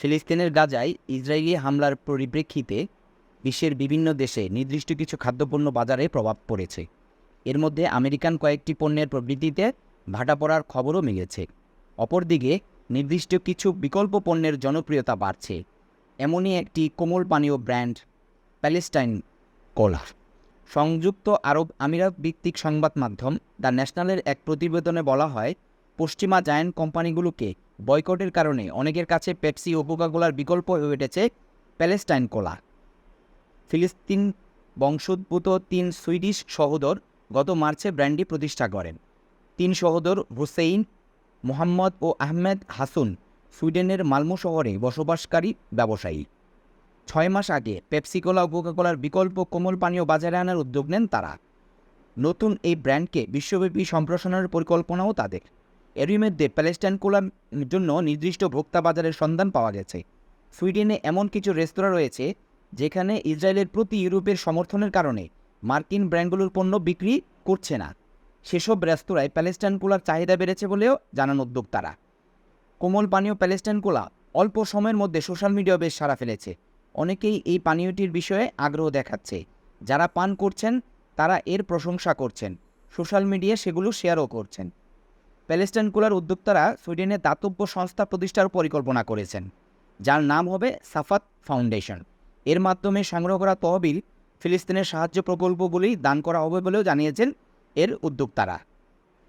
ফিলিস্তিনের গাজায় ইসরায়েলি হামলার পরিপ্রেক্ষিতে বিশ্বের বিভিন্ন দেশে নির্দিষ্ট কিছু খাদ্যপণ্য বাজারে প্রভাব পড়েছে। এর মধ্যে আমেরিকান কয়েকটি পণ্যের প্রবৃদ্ধিতে ভাটা পড়ার খবরও মিলেছে। অপরদিকে নির্দিষ্ট কিছু বিকল্প পণ্যের জনপ্রিয়তা বাড়ছে। এমনই একটি কোমল পানীয় ব্র্যান্ড প্যালেস্টাইন কোলা। সংযুক্ত আরব আমিরাত ভিত্তিক সংবাদ মাধ্যম দ্য ন্যাশনালের এক প্রতিবেদনে বলা হয়, পশ্চিমা জায়ান্ট কোম্পানিগুলোকে বয়কটের কারণে অনেকের কাছে পেপসি ও কোকা-কোলার বিকল্প হয়ে উঠেছে প্যালেস্টাইন কোলা। ফিলিস্তিন বংশোদ্ভূত ৩ সুইডিশ সহোদর গত মার্চে ব্র্যান্ডটি প্রতিষ্ঠা করেন। ৩ সহোদর হুসেইন, মোহাম্মদ ও আহমেদ হাসুন সুইডেনের মালমো শহরে বসবাসকারী ব্যবসায়ী। ৬ মাস আগে পেপসি কোলা ও কোকা-কোলার বিকল্প কোমল পানীয় বাজারে আনার উদ্যোগ নেন তারা। নতুন এই ব্র্যান্ডকে বিশ্বব্যাপী সম্প্রসারণের পরিকল্পনাও তাদের। এরই মধ্যে প্যালেস্টাইন কোলার জন্য নির্দিষ্ট ভোক্তা বাজারের সন্ধান পাওয়া গেছে। সুইডেনে এমন কিছু রেস্তোরাঁ রয়েছে যেখানে ইসরায়েলের প্রতি ইউরোপের সমর্থনের কারণে মার্কিন ব্র্যান্ডগুলোর পণ্য বিক্রি করছে না। সেসব রেস্তোরাঁয় প্যালেস্টাইন কোলার চাহিদা বেড়েছে বলেও জানান উদ্যোক্তারা। কোমল পানীয় প্যালেস্টাইন কোলা অল্প সময়ের মধ্যে সোশ্যাল মিডিয়ায় বেশ সাড়া ফেলেছে। অনেকেই এই পানীয়টির বিষয়ে আগ্রহ দেখাচ্ছে। যারা পান করছেন তারা এর প্রশংসা করছেন, সোশ্যাল মিডিয়ায় সেগুলো শেয়ারও করছেন। প্যালেস্টাইন কোলার উদ্যোক্তারা সুইডেনে দাতব্য সংস্থা প্রতিষ্ঠার পরিকল্পনা করেছেন, যার নাম হবে সাফাত ফাউন্ডেশন। এর মাধ্যমে সংগ্রহ করা তহবিল ফিলিস্তিনের সাহায্য প্রকল্পগুলি দান করা হবে বলেও জানিয়েছেন এর উদ্যোক্তারা।